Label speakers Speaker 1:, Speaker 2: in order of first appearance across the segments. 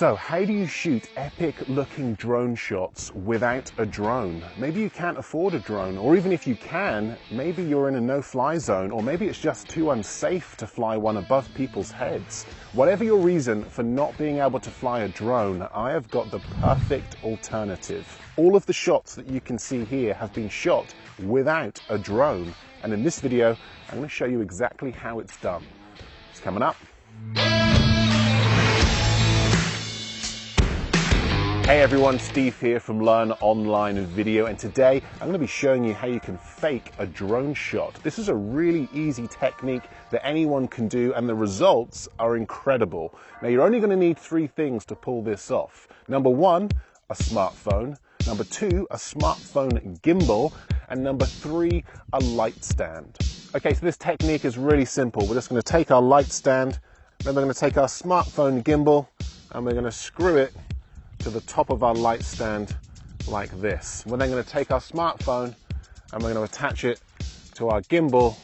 Speaker 1: So how do you shoot epic looking drone shots without a drone? Maybe you can't afford a drone, or even if you can, maybe you're in a no-fly zone, or maybe it's just too unsafe to fly one above people's heads. Whatever your reason for not being able to fly a drone, I have got the perfect alternative. All of the shots that you can see here have been shot without a drone. And in this video, I'm going to show you exactly how it's done. It's coming up. Hey everyone, Steve here from Learn Online Video, and today I'm going to be showing you how you can fake a drone shot. This is a really easy technique that anyone can do, and the results are incredible. Now you're only going to need three things to pull this off. Number one, a smartphone. Number two, a smartphone gimbal. And number three, a light stand. Okay, so this technique is really simple. We're just going to take our light stand, then we're going to take our smartphone gimbal, and we're going to screw it to the top of our light stand like this. We're then going to take our smartphone and we're going to attach it to our gimbal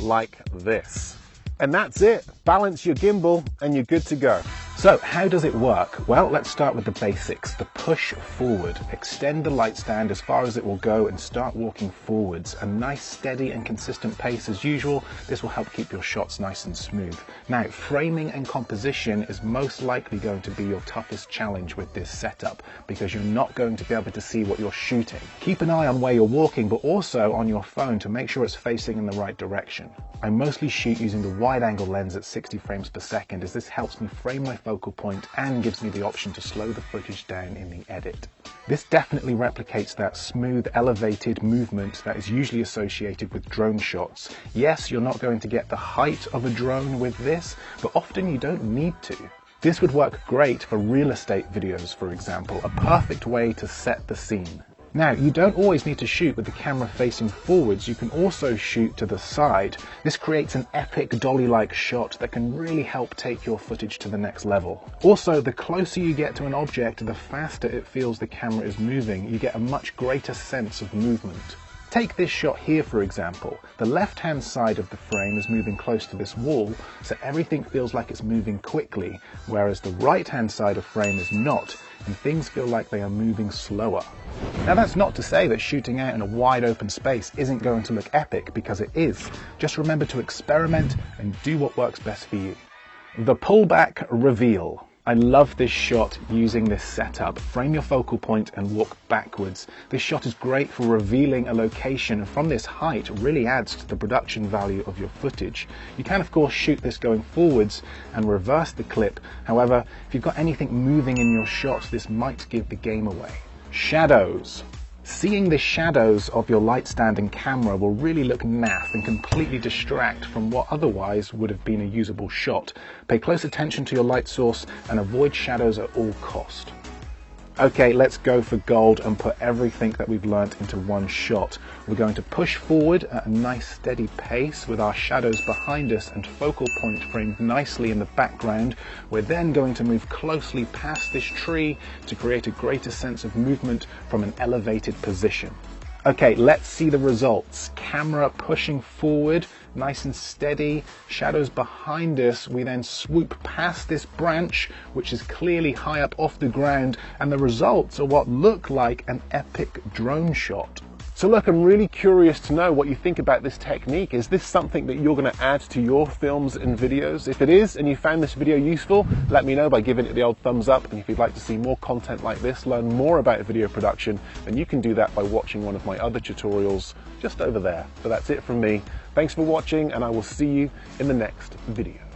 Speaker 1: like this. And that's it. Balance your gimbal and you're good to go. So how does it work? Well, let's start with the basics. The push forward. Extend the light stand as far as it will go and start walking forwards. A nice, steady and consistent pace as usual. This will help keep your shots nice and smooth. Now, framing and composition is most likely going to be your toughest challenge with this setup because you're not going to be able to see what you're shooting. Keep an eye on where you're walking, but also on your phone to make sure it's facing in the right direction. I mostly shoot using the wide-angle lens at 60 frames per second as this helps me frame my focal point and gives me the option to slow the footage down in the edit. This definitely replicates that smooth, elevated movement that is usually associated with drone shots. Yes, you're not going to get the height of a drone with this, but often you don't need to. This would work great for real estate videos, for example, a perfect way to set the scene. Now, you don't always need to shoot with the camera facing forwards, you can also shoot to the side. This creates an epic dolly-like shot that can really help take your footage to the next level. Also, the closer you get to an object, the faster it feels the camera is moving. You get a much greater sense of movement. Take this shot here, for example. The left-hand side of the frame is moving close to this wall, so everything feels like it's moving quickly, whereas the right-hand side of frame is not, and things feel like they are moving slower. Now that's not to say that shooting out in a wide open space isn't going to look epic, because it is. Just remember to experiment and do what works best for you. The pullback reveal. I love this shot using this setup. Frame your focal point and walk backwards. This shot is great for revealing a location, and from this height really adds to the production value of your footage. You can of course shoot this going forwards and reverse the clip. However, if you've got anything moving in your shot, this might give the game away. Shadows. Seeing the shadows of your light stand and camera will really look naff and completely distract from what otherwise would have been a usable shot. Pay close attention to your light source and avoid shadows at all cost. Okay, let's go for gold and put everything that we've learnt into one shot. We're going to push forward at a nice steady pace with our shadows behind us and focal point framed nicely in the background. We're then going to move closely past this tree to create a greater sense of movement from an elevated position. Okay, let's see the results. Camera pushing forward, nice and steady, shadows behind us. We then swoop past this branch, which is clearly high up off the ground, and the results are what look like an epic drone shot. So look, I'm really curious to know what you think about this technique. Is this something that you're going to add to your films and videos? If it is, and you found this video useful, let me know by giving it the old thumbs up. And if you'd like to see more content like this, learn more about video production, then you can do that by watching one of my other tutorials just over there. So that's it from me. Thanks for watching, and I will see you in the next video.